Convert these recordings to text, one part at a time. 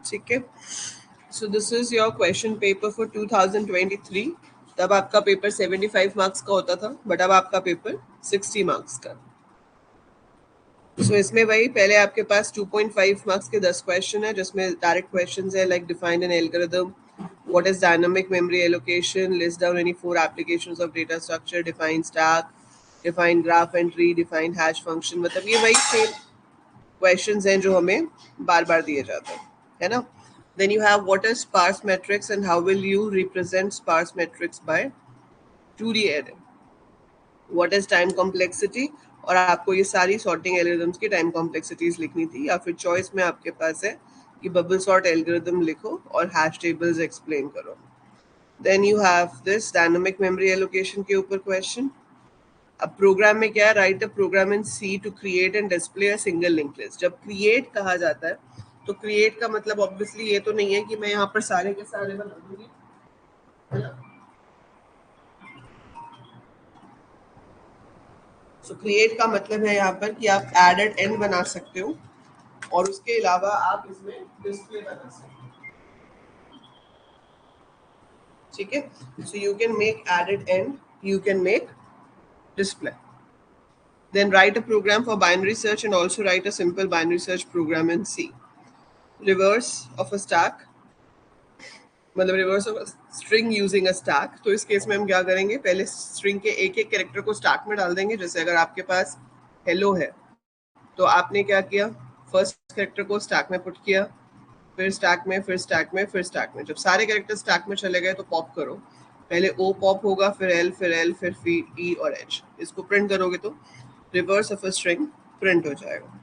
ठीक है, so this is your question paper for 2023। तब आपका पेपर 75 मार्क्स का होता था, बट अब आपका पेपर 60 मार्क्स का। सो इसमें वही पहले आपके पास 2.5 मार्क्स के 10 क्वेश्चन है, जिसमें डायरेक्ट क्वेश्चंस है like define an algorithm, what is dynamic memory allocation, list down any 4 applications of data structure, define stack, define graph entry, define hash function। मतलब ये वही सेम क्वेश्चंस हैं जो हमें बार बार दिए जाते हैं, है ना। Then you have what is sparse matrix and how will you represent sparse matrix by 2D array। What is time complexity, और आपको ये सारी सॉर्टिंग एल्गोरिथम्स की टाइम कॉम्प्लेक्सिटीज लिखनी थी, या फिर चॉइस में आपके पास है कि बबल सॉर्ट एल्गोरिथम लिखो और हैश टेबल्स एक्सप्लेन करो। Then you have this dynamic memory allocation के ऊपर क्वेश्चन। अब प्रोग्राम में क्या है, write a program in C to create and display a single link list. जब क्रिएट कहा जाता है तो क्रिएट का मतलब ऑब्वियसली ये तो नहीं है कि मैं यहाँ पर सारे के सारे बना दूंगी, है ना। सो क्रिएट का मतलब है यहाँ पर कि आप एडेड एंड बना सकते हो और उसके अलावा आप इसमें डिस्प्ले बना सकते हो, ठीक है। So you can make added end, you can make display। Then write a program for binary search and also write a simple binary search program in C। Reverse of a stack, मतलब reverse of string using a stack. तो इस case में हम क्या करेंगे, पहले string के एक एक कैरेक्टर को स्टैक में डाल देंगे। जैसे अगर आपके पास हेलो है तो आपने क्या किया, फर्स्ट कैरेक्टर को स्टैक में पुट किया, फिर स्टैक में, फिर स्टैक में, फिर स्टैक में। जब सारे कैरेक्टर स्टैक में चले गए तो पॉप करो, पहले ओ पॉप होगा, फिर एल, फिर एल, फिर ई और एच। इसको प्रिंट करोगे तो reverse of a string print हो जाएगा।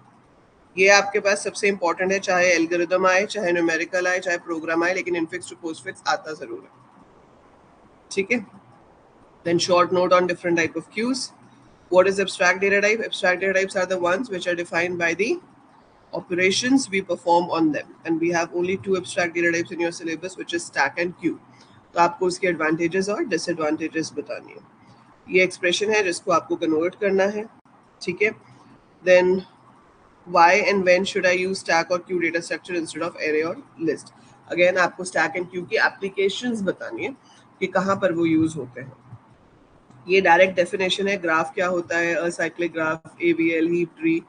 ये आपके पास सबसे इंपॉर्टेंट है, चाहे एल्गोरिथम आए, चाहे न्यूमेरिकल आए, चाहे प्रोग्राम आए, लेकिन इनफिक्स टू पोस्टफिक्स आता जरूर है, ठीक है। Then short note on different type of queues. What is abstract data type? Abstract data types are the ones which are defined by the operations we perform on them, and we have only 2 abstract data types in your syllabus, which is stack and queue। तो आपको उसके advantages और disadvantages बतानी है। ये expression है जिसको आपको कन्वर्ट करना है, ठीक है। Then why and when should I use stack or queue data structure instead of array or list। Again आपको stack and queue की एप्लीकेशंस बतानी है कि कहाँ पर वो यूज होते हैं। ये डायरेक्ट डेफिनेशन है। ग्राफ क्या होता है, acyclic graph, AVL, heap tree.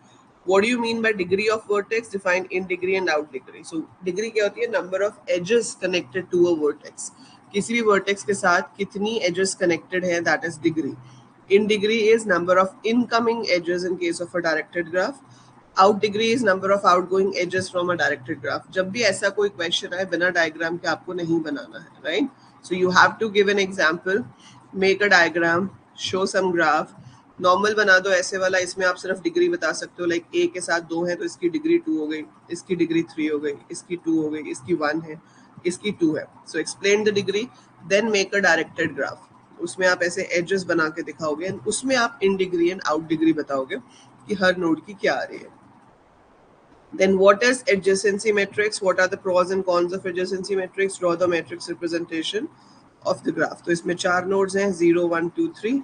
What do you mean by degree of vertex? Define in degree and out degree। So degree क्या होती है, number of edges connected to a vertex। किसी भी vertex के साथ कितनी edges connected है, that is degree। In degree is number of incoming edges in case of a directed graph। Out degree is number of outgoing edges from a directed graph। जब भी ऐसा कोई क्वेश्चन आए बिना डायग्राम के आपको नहीं बनाना है, right. So you have to give an example, make a diagram, show some graph. Normal बना दो ऐसे वाला, इसमें आप सिर्फ डिग्री बता सकते हो, लाइक ए के साथ 2 है तो इसकी डिग्री 2 हो गई, इसकी डिग्री 3 हो गई, इसकी 2 हो गई, इसकी 1 है, इसकी 2 है। So explain the degree, then make a directed graph. उसमें आप ऐसे एजेस बना के दिखाओगे, उसमें आप in degree and out degree बताओगे कि हर नोड की क्या आ रही है। Then what is adjacency matrix? What are the pros and cons of adjacency matrix? Draw the matrix representation of the graph। तो इसमें 4 नोड्स हैं, 0 1 2 3,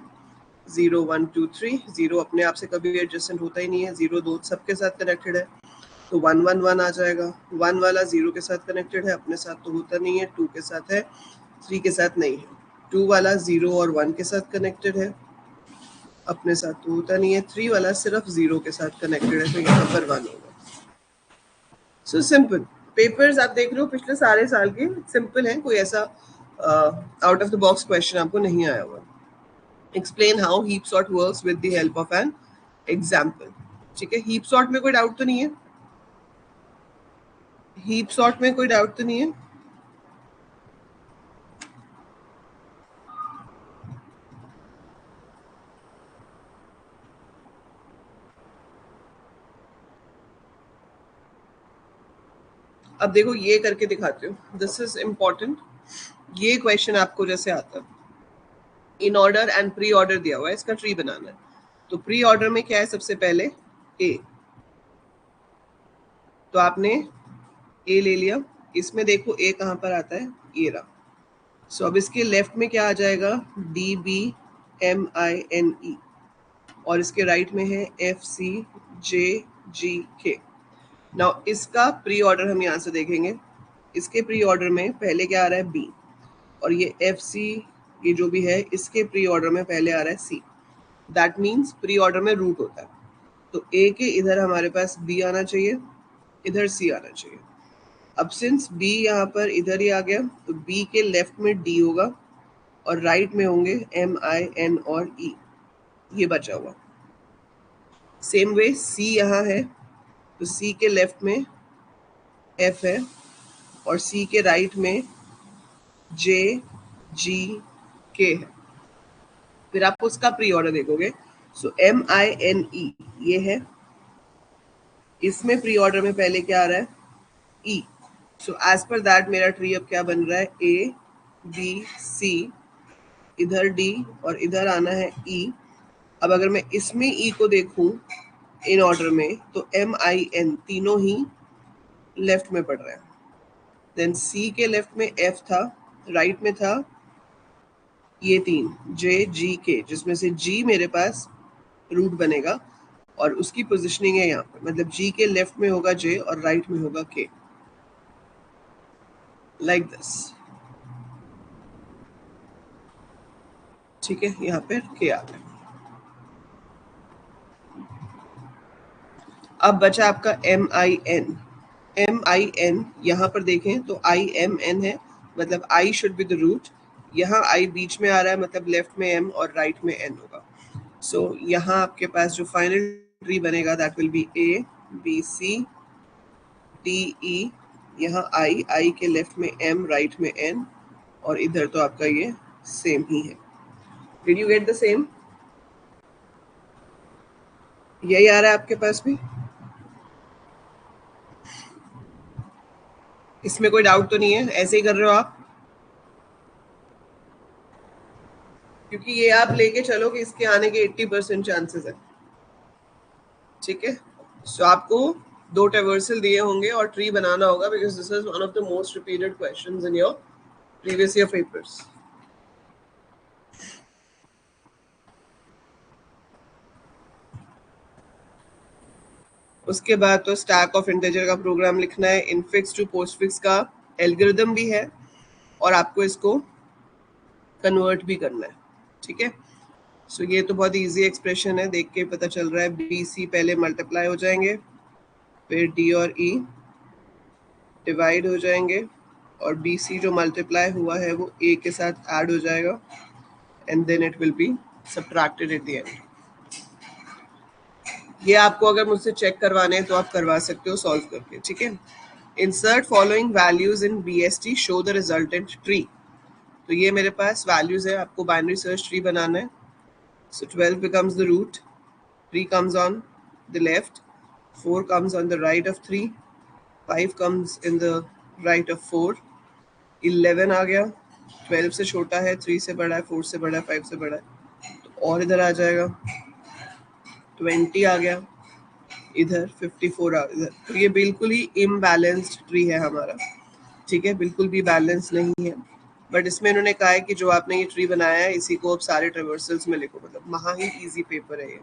0 1 2 3। 0 अपने आप से कभी एडजेसेंट होता ही नहीं है, 0 2 सबके साथ कनेक्टेड है, तो 1 1 1 आ जाएगा। 1 वाला 0 के साथ कनेक्टेड है, अपने साथ तो होता नहीं है, 2 के साथ है, 3 के साथ नहीं है। 2 वाला 0 और 1 के साथ कनेक्टेड है, अपने साथ तो होता नहीं है। 3 वाला सिर्फ 0 के साथ कनेक्टेड है, तो यहाँ पर 1 होगा। सो सिंपल पेपर्स आप देख रहे हो पिछले सारे साल के सिंपल हैं, कोई ऐसा out of the box question आपको नहीं आया हुआ। Explain how heap sort works with the help of an example. ठीक है, हीप सॉर्ट में कोई डाउट तो नहीं है, हीप सॉर्ट में कोई डाउट तो नहीं है। अब देखो ये करके दिखाते हो, दिस इज इम्पोर्टेंट। ये क्वेश्चन आपको जैसे आता है, in order and pre order दिया हुआ है, इसका ट्री बनाना है। तो प्री ऑर्डर में क्या है, सबसे पहले ए, तो आपने ए ले लिया। इसमें देखो ए कहाँ पर आता है, ये रहा। सो अब इसके लेफ्ट में क्या आ जाएगा, DBMINE। और इसके राइट में है FCJGK। नाउ इसका प्री ऑर्डर हम यहाँ से देखेंगे। इसके प्री ऑर्डर में पहले क्या आ रहा है B, और ये FC ये जो भी है इसके प्री ऑर्डर में पहले आ रहा है C। That means pre order में रूट होता है, तो A के इधर हमारे पास B आना चाहिए, इधर C आना चाहिए। अब सिंस B यहाँ पर इधर ही आ गया, तो B के लेफ्ट में D होगा और राइट में होंगे M, I, N और E, ये बचा हुआ। सेम वे C यहाँ है, तो C के लेफ्ट में F है और C के राइट में J, G, K है। फिर आप उसका प्री ऑर्डर देखोगे, सो MINE ये है, इसमें प्री ऑर्डर में पहले क्या आ रहा है E। So as per that मेरा ट्री अब क्या बन रहा है A, B, C, इधर D और इधर आना है E। अब अगर मैं इसमें E को देखूं इन ऑर्डर में, तो MIN तीनों ही लेफ्ट में पड़ रहा है। देन C के लेफ्ट में F था, राइट में था ये तीन J, G, K, जिसमें से G मेरे पास रूट बनेगा और उसकी पोजिशनिंग है यहाँ पर, मतलब G के लेफ्ट में होगा J और राइट में होगा K, लाइक दिस। ठीक है, यहाँ पर K आ गया। अब बचा आपका MIN। MIN यहाँ पर देखें तो IMN है, मतलब I should be the root. यहाँ I बीच में आ रहा है, मतलब लेफ्ट में M और राइट में N होगा। सो यहाँ आपके पास जो फाइनल ट्री बनेगा that will be A, B, C, D, E, यहाँ I के लेफ्ट में M, राइट में N और इधर तो आपका ये सेम ही है। Did you get the same? यही आ रहा है आपके पास भी? इसमें कोई डाउट तो नहीं है? ऐसे ही कर रहे हो आप? क्योंकि ये आप लेके चलो कि इसके आने के 80% चांसेस है। ठीक है, सो आपको 2 ट्रावर्सल दिए होंगे और ट्री बनाना होगा, because this is one of the most repeated questions in your previous year papers. उसके बाद तो स्टैक ऑफ इंटीजर का प्रोग्राम लिखना है, इनफिक्स टू पोस्टफिक्स का एल्गोरिथम भी है और आपको इसको कन्वर्ट भी करना है। ठीक है, सो ये तो बहुत इजी एक्सप्रेशन है, देख के पता चल रहा है। BC पहले मल्टीप्लाई हो जाएंगे, फिर D और E डिवाइड हो जाएंगे और BC जो मल्टीप्लाई हुआ है वो A के साथ ऐड हो जाएगा and then it will be subtracted at the end. ये आपको अगर मुझसे चेक करवाने हैं तो आप करवा सकते हो सॉल्व करके। ठीक है, insert following values in BST, show the resultant tree. तो ये मेरे पास वैल्यूज है, आपको बाइनरी सर्च ट्री बनाना है। सो 12 becomes the root, 3 comes on the left, 4 comes on the right of 3, 5 comes in the right of 4, 11 आ गया, 12 से छोटा है, 3 से बड़ा है, 4 से बड़ा है, 5 से बड़ा है, तो और इधर आ जाएगा, 20 आ गया, इधर 54 आ इधर। तो ये बिल्कुल ही इम्बैलेंस्ड ट्री है हमारा। ठीक है, बिल्कुल भी बैलेंस नहीं है, बट इसमें इन्होंने कहा है कि जो आपने ये ट्री बनाया है इसी को आप सारे ट्रावर्सल्स में लिखो, मतलब महा ही इजी पेपर है ये।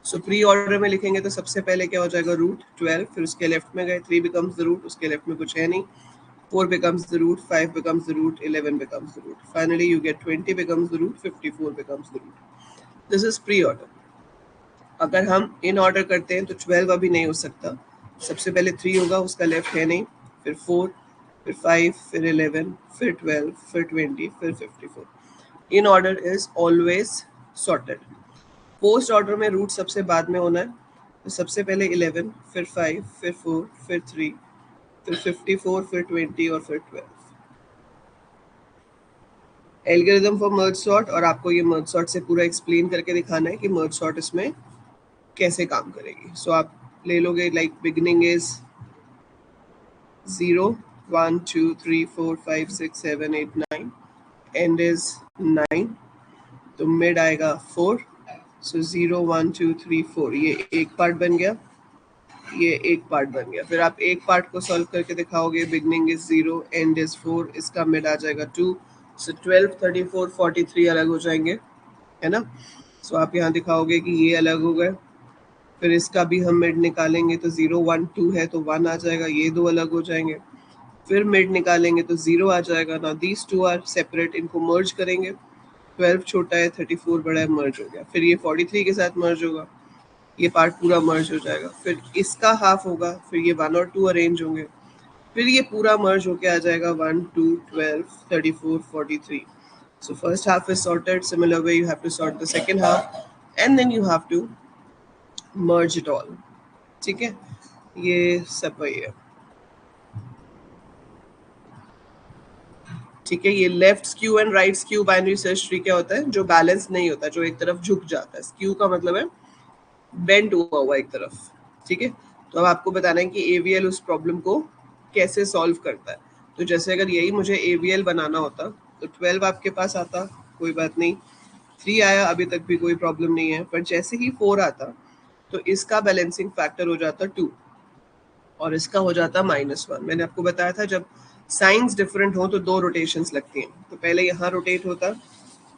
सो प्री ऑर्डर में लिखेंगे तो सबसे पहले क्या हो जाएगा रूट 12, फिर उसके लेफ्ट में गए, 3 becomes द रूट, उसके लेफ्ट में कुछ है नहीं, 4 becomes the root, 5 becomes the root, 11 becomes the root. Finally, you get 20 becomes the root, 54 becomes the root. This is pre-order. अगर हम इन ऑर्डर करते हैं तो 12 अभी नहीं हो सकता, सबसे पहले 3 होगा, उसका लेफ्ट है नहीं, फिर 4, फिर 5, फिर 11, फिर 12, फिर 20, फिर 54. In order is always sorted. Post order में रूट सबसे बाद में होना है, तो सबसे पहले 11, फिर 5, फिर 4, फिर 3, फिर 54, फिर 20 और फिर 12। एल्गोरिथम फॉर मर्ज सॉर्ट, और आपको ये मर्ज सॉर्ट से पूरा एक्सप्लेन करके दिखाना है कि मर्ज सॉर्ट इसमें कैसे काम करेगी। सो आप ले लोगे like beginning is 0, 1, 2, 3, 4, 5, 6, 7, 8, 9, and is 9, तो मिड आएगा 4। सो 0, 1, 2, 3, 4, ये एक पार्ट बन गया, ये एक पार्ट बन गया। फिर आप एक पार्ट को सॉल्व करके दिखाओगे, बिगनिंग इज 0, एंड इज 4, इसका मिड आ जाएगा 2। सो 12, 34, 43 अलग हो जाएंगे, है ना। सो आप यहाँ दिखाओगे कि ये अलग हो गए, फिर इसका भी हम मिड निकालेंगे तो 0 1 2 है तो 1 आ जाएगा, ये दो अलग हो जाएंगे, फिर मिड निकालेंगे तो 0 आ जाएगा। ना दीज टू आर सेपरेट, इनको मर्ज करेंगे, 12 छोटा है 34 बड़ा है, मर्ज हो गया। फिर ये 43 के साथ मर्ज होगा, ये पार्ट पूरा मर्ज हो जाएगा, फिर इसका हाफ होगा, फिर ये 1 और 2 अरेंज होंगे, फिर ये पूरा मर्ज होके आ जाएगा 1 2 12 34 43। So first half is sorted. Similar way, you have to sort the second half, and then you have to merge it all. ठीक है, ये सब वही है। ठीक है, ये left skew and right skew binary search tree क्या होता है? जो बैलेंस नहीं होता, जो एक तरफ झुक जाता है। स्क्यू का मतलब है बेंड हुआ हुआ एक तरफ। ठीक है, तो अब आपको बताना है कि एवीएल उस प्रॉब्लम को कैसे सॉल्व करता है। तो जैसे अगर यही मुझे एवीएल बनाना होता तो 12 आपके पास आता, कोई बात नहीं, 3 आया, अभी तक भी कोई प्रॉब्लम नहीं है, पर जैसे ही 4 आता तो इसका बैलेंसिंग फैक्टर हो जाता 2 और इसका हो जाता -1। मैंने आपको बताया था जब साइंस डिफरेंट हो तो 2 रोटेशंस लगती हैं। तो पहले यहाँ रोटेट होता,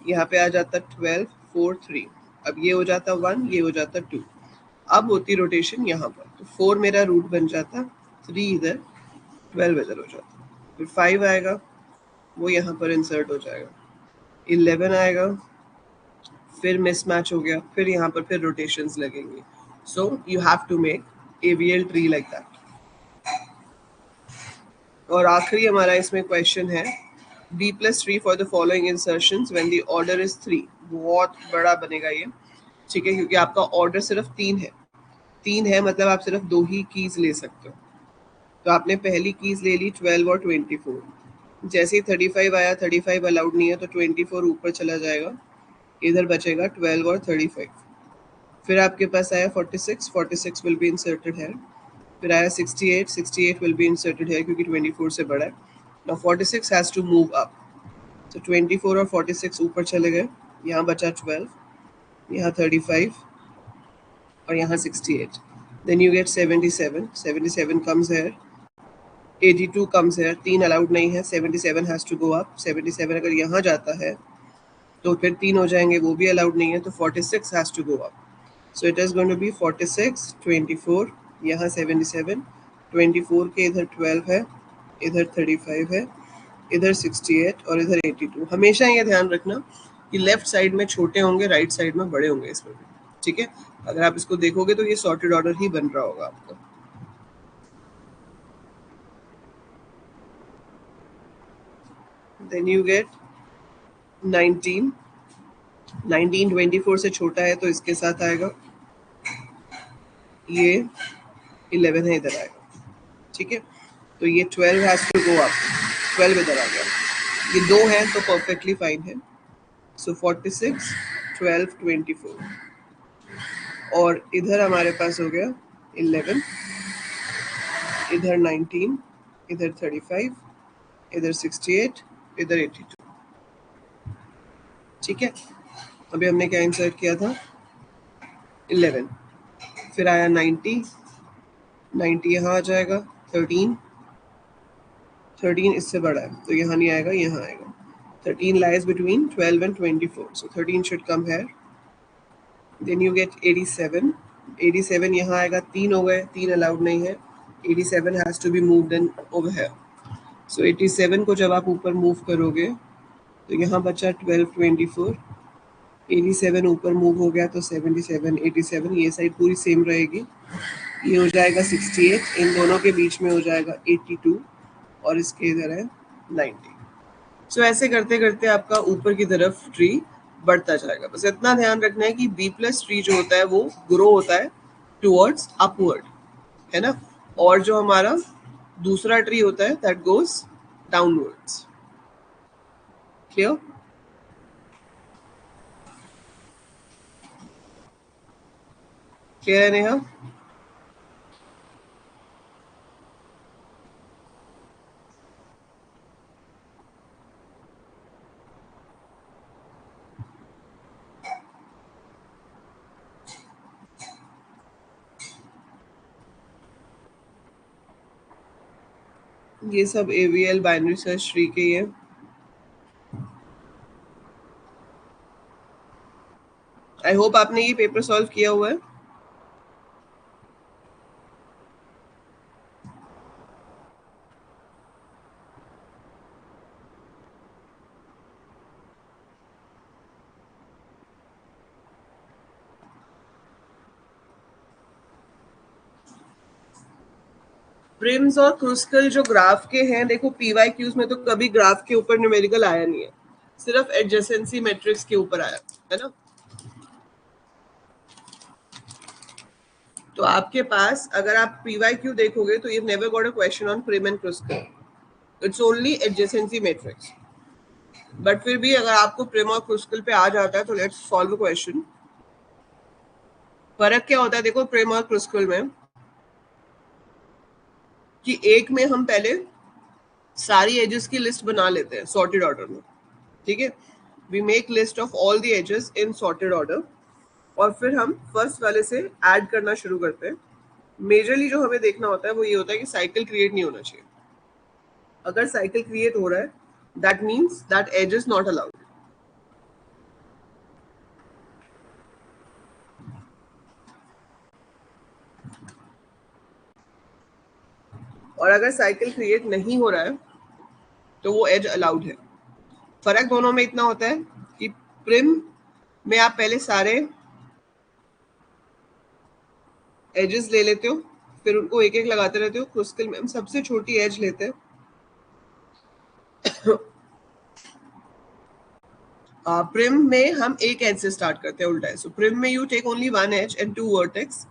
यहाँ पे आ जाता 12 4 3, अब ये हो जाता 1, ये हो जाता 2, अब होती रोटेशन यहाँ पर, तो 4 मेरा रूट बन जाता, 3 इधर, 12 इधर हो जाता, फिर 5 आएगा, वो यहाँ पर इंसर्ट हो जाएगा, 11 आएगा, फिर मिसमैच हो गया, फिर यहाँ पर फिर रोटेशंस लगेंगे। So you have to make AVL tree like that. और आखिरी हमारा इसमें क्वेश्चन है B+3 for the following insertions when the order is 3। बहुत बड़ा बनेगा ये, ठीक है, क्योंकि आपका ऑर्डर सिर्फ 3 है। 3 है मतलब आप सिर्फ 2 ही कीज ले सकते हो। तो आपने पहली कीज ले ली 12 और 24, जैसे ही 35 आया, 35 अलाउड नहीं है तो 24 ऊपर चला जाएगा, इधर बचेगा 12 और 35। फिर आपके पास आया 46, 46 विल बी इंसर्टेड है, फिर आया 68, 68 विल बी इंसर्टेड है क्योंकि 24 से बड़ा है। Now 46 has to move up, तो 24 और 46 ऊपर चले गए, यहाँ बचा 12, यहाँ 35 और यहाँ 68। Then you get 77, 77 comes here, 82 comes here, 3 allowed नहीं है, 77 हैज टू गो अप, 77 अगर यहाँ जाता है तो फिर 3 हो जाएंगे, वो भी अलाउड नहीं है, तो 46 has to go up. So it is going to be 46 24, यहाँ 77, 24 के इधर 12 है, इधर 35 है, इधर 68 और इधर 82। हमेशा ये ध्यान रखना कि लेफ्ट साइड में छोटे होंगे, राइट साइड में बड़े होंगे इसमें भी। ठीक है, अगर आप इसको देखोगे तो ये सॉर्टेड ऑर्डर ही बन रहा होगा आपका। देन यू गेट 19, 19 24 से छोटा है तो इसके साथ आएगा, ये 11 है, इधर आएगा। ठीक है, तो ये 12 हैज टू गो अप, 12 इधर आ गया, ये 2 है तो परफेक्टली फाइन है। सो 46 12 24, और इधर हमारे पास हो गया 11, इधर 19, इधर 35, इधर 68, इधर 82। ठीक है, अभी हमने क्या इंसर्ट किया था? 11, फिर आया 90, 90 यहाँ आ जाएगा, 13, 13 इससे बड़ा है तो यहाँ नहीं आएगा, यहाँ आएगा। 13 lies between 12 and 24, so 13 should come here. Then you get 87, 87 यहाँ आएगा, 3 हो गए, 3 अलाउड नहीं है, 87 has to be moved in over here. So 87 को जब आप ऊपर मूव करोगे तो यहाँ बचा 12 24, 87 ऊपर मूव हो गया तो 77 87, ये साइड पूरी सेम रहेगी, ये हो जाएगा 68, इन दोनों के बीच में हो जाएगा 82 और इसके इधर है 90। सो ऐसे करते करते आपका ऊपर की तरफ ट्री बढ़ता जाएगा। बस इतना ध्यान रखना है कि B+ ट्री जो होता है वो ग्रो होता है टुवर्ड्स अपवर्ड, है ना, और जो हमारा दूसरा ट्री होता है that goes downwards. Clear? Clear है नेहा? ये सब AVL बाइनरी सर्च ट्री के हैं। आई होप आपने ये पेपर सॉल्व किया हुआ है. प्रिम्स और क्रुस्कल जो ग्राफ के हैं, देखो पीवाईक्यूज में तो कभी ग्राफ के ऊपर न्यूमेरिकल आया नहीं है, सिर्फ एडजेसेंसी मैट्रिक्स के ऊपर आया है ना. तो आपके पास अगर आप पीवाईक्यू देखोगे तो you never got a question on prim and Kruskal, it's only adjacency matrix. But फिर भी अगर आपको प्रिम और क्रुस्कल पे आ जाता है तो लेट्स सॉल्व क्वेश्चन. फर्क क्या होता है देखो प्रिम और क्रुस्कल में, कि एक में हम पहले सारी एजेस की लिस्ट बना लेते हैं सॉर्टेड ऑर्डर में, ठीक है. We make list of all the edges in sorted order, और फिर हम फर्स्ट वाले से ऐड करना शुरू करते हैं. मेजरली जो हमें देखना होता है वो ये होता है कि साइकिल क्रिएट नहीं होना चाहिए. अगर साइकिल क्रिएट हो रहा है that means that edge is not allowed. और अगर साइकिल क्रिएट नहीं हो रहा है तो वो एज अलाउड है. फर्क दोनों में इतना होता है कि प्रिम में आप पहले सारे एजेस ले लेते हो, फिर उनको एक एक लगाते रहते हो. क्रुस्कल में हम सबसे छोटी एज लेते हैं. प्रिम में हम एक एज से स्टार्ट करते हैं, उल्टा है. सो प्रिम में you take only one edge and two vertex,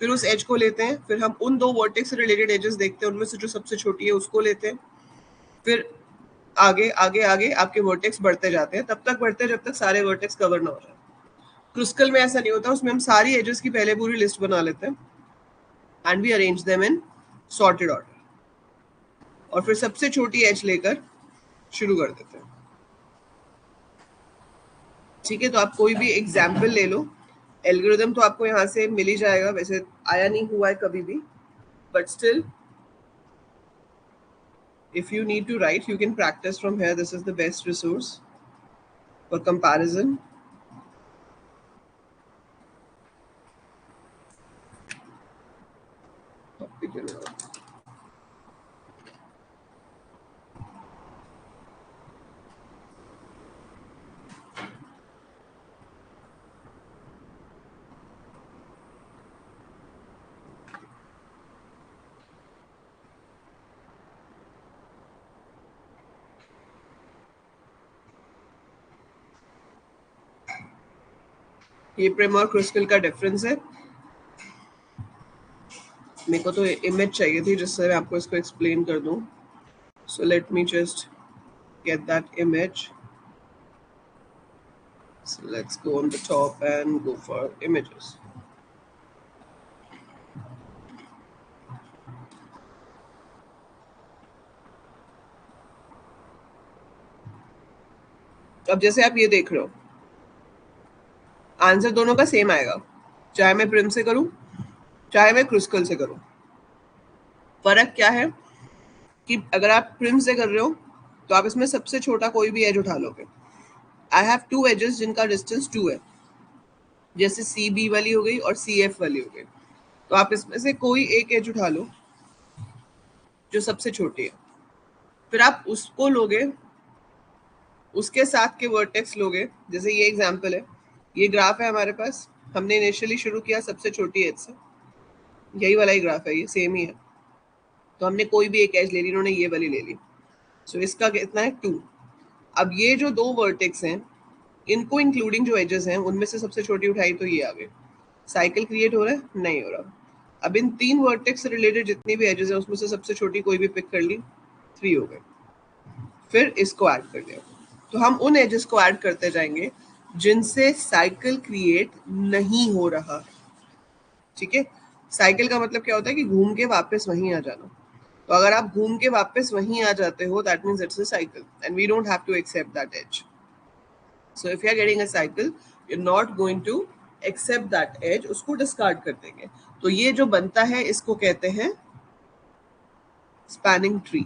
फिर उस एज को लेते हैं, फिर हम उन दो वर्टेक्स से रिलेटेड एजेस देखते हैं, उनमें से जो सबसे छोटी है उसको लेते हैं, फिर आगे आगे आगे आपके वर्टेक्स बढ़ते जाते हैं, तब तक बढ़ते हैं जब तक सारे वर्टेक्स कवर ना हो जाए. क्रुस्कल में ऐसा नहीं होता, उसमें हम सारी एजेस की पहले पूरी लिस्ट बना लेते हैं and we arrange them in sorted order, और फिर सबसे छोटी एज लेकर शुरू कर देते हैं. ठीक है, तो आप कोई भी एग्जाम्पल ले लो. एल्गोरिथम तो आपको यहाँ से मिल ही जाएगा, वैसे आया नहीं हुआ है कभी भी, but still if you need to write you can practice from here. This is the best resource for comparison. ये प्रिम और क्रुस्कल का डिफरेंस है. मेरे को तो इमेज चाहिए थी जिससे मैं आपको इसको एक्सप्लेन कर दूं. So let me just get that image. So let's go on the top and go for images. अब जैसे आप ये देख रहे हो, आंसर दोनों का सेम आएगा, चाहे मैं प्रिम से करूं चाहे मैं क्रुस्कल से करूं. फर्क क्या है कि अगर आप प्रिम से कर रहे हो तो आप इसमें सबसे छोटा कोई भी एज उठा लोगे. आई हैव टू एजेस जिनका डिस्टेंस 2 है, जैसे सी बी वाली हो गई और सी एफ वाली हो गई. तो आप इसमें से कोई एक एज उठा लो जो सबसे छोटी है, फिर आप उसको लोगे, उसके साथ के वर्टेक्स लोगे. जैसे ये एग्जांपल है, ये ग्राफ है हमारे पास, हमने इनिशियली शुरू किया सबसे छोटी एज से, यही वाला ही ग्राफ है, ये सेम ही है. तो हमने कोई भी एक एज ले ली, इन्होंने ये वाली ले ली. सो इसका कितना है 2. अब ये जो दो वर्टेक्स हैं इनको इंक्लूडिंग जो एजेस हैं उनमें से सबसे छोटी उठाई तो ये आ गई. साइकिल क्रिएट हो रहा है? नहीं हो रहा. अब इन 3 वर्टेक्स से रिलेटेड जितनी भी एजेस हैं उसमें से सबसे छोटी कोई भी पिक कर ली, 3 हो गए. फिर इसको ऐड कर दिया. तो हम उन एजेस को ऐड करते जाएंगे जिनसे साइकिल क्रिएट नहीं हो रहा. ठीक है, साइकिल का मतलब क्या होता है कि घूम के वापस वहीं आ जाना. तो अगर आप घूम के वापस वहीं आ जाते हो that means it's a cycle and we don't have to accept that edge. So if you are getting a cycle you are not going to accept that edge, उसको डिस्कार्ड कर देंगे. तो ये जो बनता है इसको कहते हैं स्पैनिंग ट्री.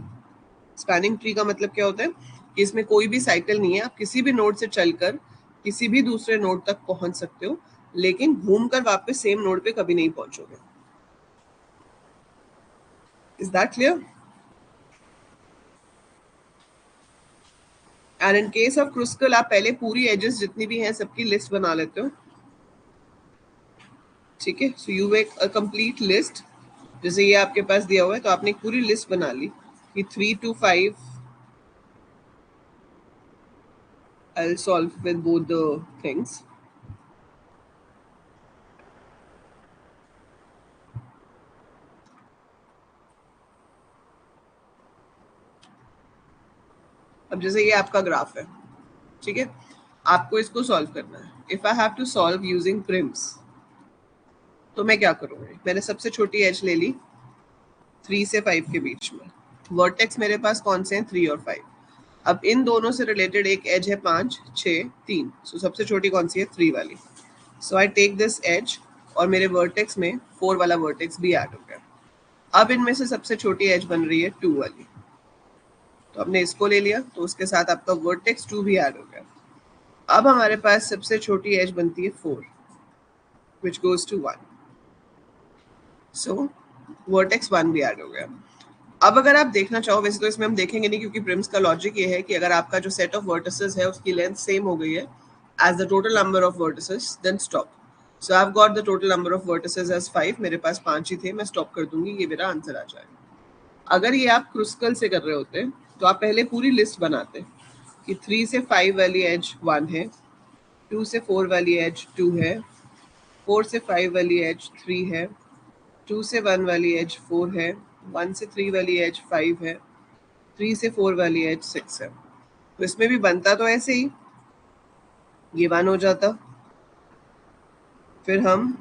स्पैनिंग ट्री का मतलब क्या होता है कि इसमें कोई भी साइकिल नहीं है, आप किसी भी नोड से चलकर किसी भी दूसरे नोड तक पहुंच सकते हो लेकिन घूमकर वापस सेम नोड पे कभी नहीं पहुंचोगे। Is that clear? And in case of Kruskal आप पहले पूरी एजेस जितनी भी हैं सबकी लिस्ट बना लेते हो, ठीक है। So you make a complete list. जैसे ये आपके पास दिया हुआ है तो आपने एक पूरी लिस्ट बना ली कि 3 to 5 I'll solve with both the things. अब जैसे ये आपका ग्राफ है, ठीक है, आपको इसको सॉल्व करना है। If I have to solve using Prim's तो मैं क्या करूँगी, मैंने सबसे छोटी एज ले ली 3 से 5 के बीच में। वर्टेक्स मेरे पास कौन से हैं, 3 और 5। अब इन दोनों से रिलेटेड एक एज है 5, 6, 3। सो सबसे छोटी कौन सी है, 3 वाली। सो आई टेक दिस एज और मेरे वर्टेक्स में 4 वाला वर्टेक्स भी ऐड हो गया। अब इनमें से सबसे छोटी एज बन रही है 2 वाली, तो हमने इसको ले लिया तो उसके साथ आपका वर्टेक्स 2 भी ऐड हो गया। अब हमारे पास सबसे छोटी एज बनती है 4 which goes to 1। So vertex 1 भी ऐड हो गया। अब अगर आप देखना चाहो, वैसे तो इसमें हम देखेंगे नहीं क्योंकि प्रिम्स का लॉजिक ये है कि अगर आपका जो सेट ऑफ वर्टिसेस है उसकी लेंथ सेम हो गई है as the total number of vertices, then stop. So I have got the total number of vertices as 5, मेरे पास 5 ही थे, मैं स्टॉप कर दूंगी, ये मेरा आंसर आ जाएगा। अगर ये आप क्रुस्कल से कर रहे होते तो आप पहले पूरी लिस्ट बनाते कि 3 से 5 वाली एज 1 है, 2 से 4 वाली एज 2 है, 4 से 5 वाली एज 3 है, 2 से 1 वाली एज 4 है, 1 से 3 वाली एज 5 है, 3 से 4 वाली एज 6 है। तो इसमें भी बनता तो ऐसे ही, ये 1 हो जाता, फिर हम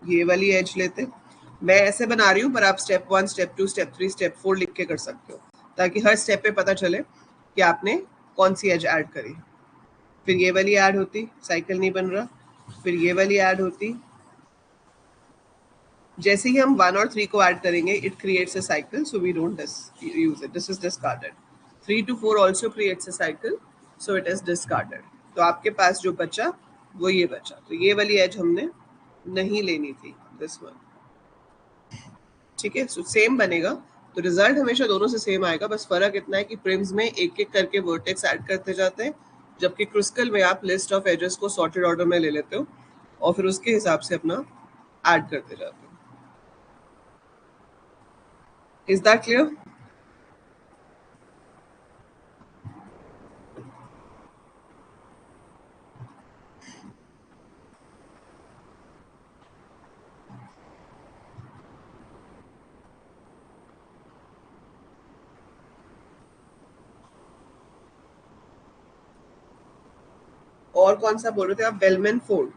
ये वाली एज लेते। मैं ऐसे बना रही हूँ पर आप स्टेप 1, स्टेप 2, स्टेप 3, स्टेप 4 लिख के कर सकते हो ताकि हर स्टेप पे पता चले कि आपने कौन सी एज ऐड करी। फिर ये वाली ऐड होती, साइकिल नहीं बन रहा, फिर ये वाली ऐड होती। जैसे ही हम 1 और 3 को ऐड करेंगे it creates a cycle, so we don't use it, this is discarded. 3 to 4 also creates a cycle, so it is discarded. तो आपके पास जो बचा वो ये बचा, तो ये वाली एज हमने नहीं लेनी थी, दिस वन, ठीक है। सो सेम बनेगा, तो रिजल्ट हमेशा दोनों से सेम आएगा, बस फर्क इतना है कि प्रिम्स में एक एक करके वर्टेक्स ऐड करते जाते हैं, जबकि क्रुस्कल में आप लिस्ट ऑफ एजेस को सॉर्टेड ऑर्डर में ले लेते हो और फिर उसके हिसाब से अपना ऐड करते जाते हो। Is that clear? और कौन सा बोल रहे थे आप, बेलमैन फोर्ड?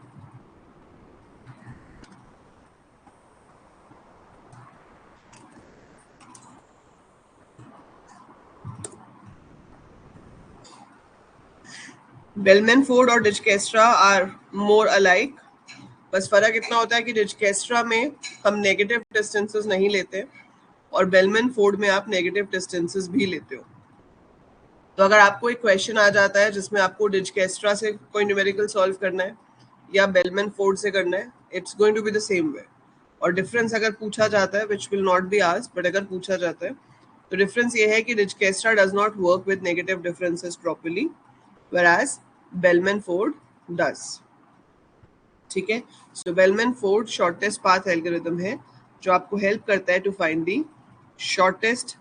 बेलमैन फोर्ड और डिजकेस्ट्रा आर मोर अलाइक, बस फर्क इतना होता है कि डिजकेस्ट्रा में हम नेगेटिव डिस्टेंसेस नहीं लेते और बेलमैन फोर्ड में आप नेगेटिव डिस्टेंसेस भी लेते हो। तो अगर आपको एक क्वेश्चन आ जाता है जिसमें आपको डिजकेस्ट्रा से कोई न्यूमेरिकल सॉल्व करना है या बेलमैन फोर्ड से करना है, it's going to be the same way. और डिफरेंस अगर पूछा जाता है, which will not be asked, but अगर पूछा जाता है तो डिफरेंस ये है कि Dijkstra does not work with negative differences properly, whereas Bellman Ford does, ठीक है। So Bellman Ford shortest path algorithm है जो आपको हेल्प करता है to find the shortest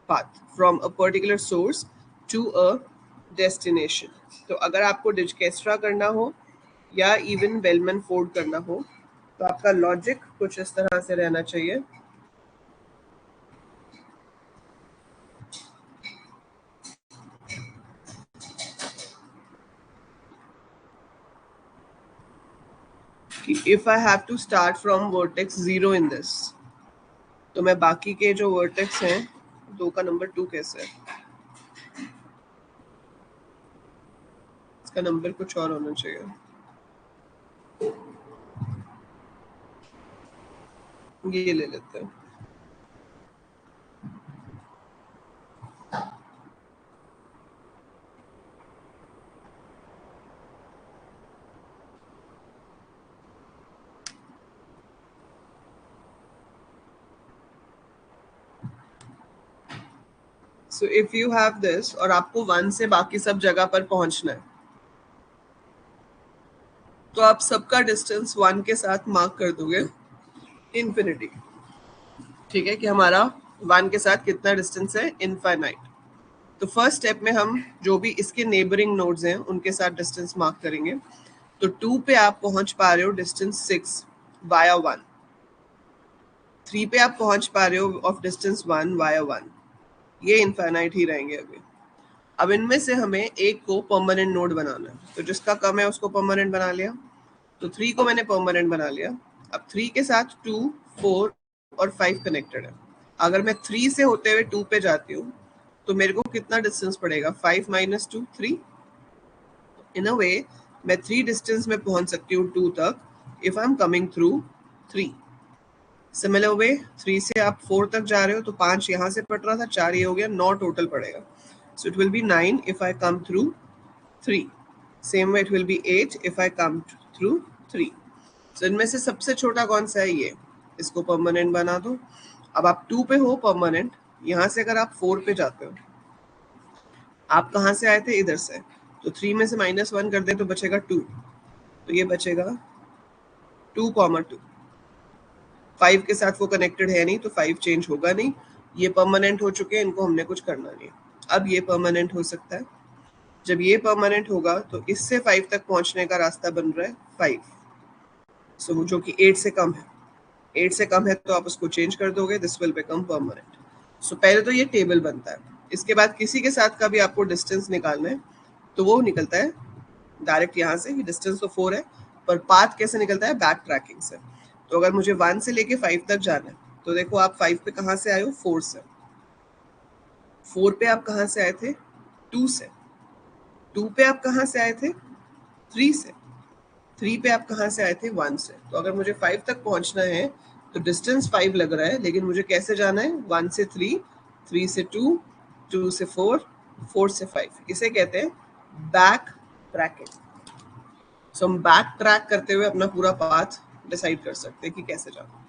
path from a particular source to a destination. तो अगर आपको डिजकेस्ट्रा करना हो या इवन बेलमैन फोर्ड करना हो तो आपका लॉजिक कुछ इस तरह से रहना चाहिए कि if I have to start from vertex 0 in this, तो मैं बाकी के जो वर्टेक्स हैं, 2 का नंबर 2 कैसे है, इसका नंबर कुछ और होना चाहिए, ये ले लेते हैं। सो इफ यू हैव दिस और आपको 1 से बाकी सब जगह पर पहुंचना है, तो आप सबका डिस्टेंस 1 के साथ मार्क कर दोगे इन्फिनिटी। ठीक है, कि हमारा 1 के साथ कितना डिस्टेंस है, इनफाइनाइट। तो फर्स्ट स्टेप में हम जो भी इसके नेबरिंग नोड्स हैं उनके साथ डिस्टेंस मार्क करेंगे। तो 2 पे आप पहुंच पा रहे हो डिस्टेंस 6 वाया 1, 3 पे आप पहुंच पा रहे हो ऑफ डिस्टेंस 1 वाया 1, ये इनफाइनाइट ही रहेंगे अभी। अब इनमें से हमें एक को परमानेंट नोड बनाना है, तो जिसका कम है उसको परमानेंट बना लिया। तो 3 को मैंने परमानेंट बना लिया। अब 3 के साथ 2, 4 और 5 कनेक्टेड है। अगर मैं 3 से होते हुए 2 पे जाती हूँ तो मेरे को कितना डिस्टेंस पड़ेगा, 5 माइनस 2, 3। इन अ वे मैं 3 डिस्टेंस में पहुंच सकती हूँ 2 तक if I am coming through 3। Similar way 3 से आप 4 तक जा रहे हो तो 5 यहाँ से पड़ रहा था, 4 ये हो गया, 9 टोटल पड़ेगा। So it will B 9 if I come through 3। Same way it will B 8 if I come through 3। सो इनमें से सबसे छोटा कौन सा है, ये, इसको परमानेंट बना दो। अब आप 2 पे हो परमानेंट, यहाँ से अगर आप 4 पे जाते हो, आप कहाँ से आए थे, इधर से, तो 3 में से -1 कर दे तो बचेगा 2, तो ये बचेगा 2, 2। 5 के साथ वो कनेक्टेड है नहीं तो 5 चेंज होगा नहीं, ये परमानेंट हो चुके हैं, इनको हमने कुछ करना नहीं। अब ये परमानेंट हो सकता है। जब ये परमानेंट होगा तो इससे 5 तक पहुंचने का रास्ता बन रहा है 5, सो जो कि 8 से कम है। 8 से कम है तो आप उसको चेंज कर दोगे, दिस विल बिकम परमानेंट। सो पहले तो ये टेबल बनता है। इसके बाद किसी के साथ का भी आपको डिस्टेंस निकालना है तो वो निकलता है डायरेक्ट यहाँ से, ये डिस्टेंस तो 4 है, पर पाथ कैसे निकलता है, बैक ट्रैकिंग से। तो अगर मुझे 1 से लेके 5 तक जाना है तो देखो आप 5 पे कहाँ से आए हो, 4 से। 4 पे आप कहाँ से आए थे, 2 से। 2 पे आप कहाँ से आए थे, 3 से। 3 पे आप कहाँ से आए थे, 1 से। तो अगर मुझे 5 तक पहुंचना है तो डिस्टेंस 5 लग रहा है, लेकिन मुझे कैसे जाना है, 1 से 3, 3 से 2, 2 से 4, 4 से 5। इसे कहते हैं बैक ट्रैकिंग। सो हम बैक ट्रैक करते हुए अपना पूरा पाथ डिसाइड कर सकते हैं कि कैसे जाना।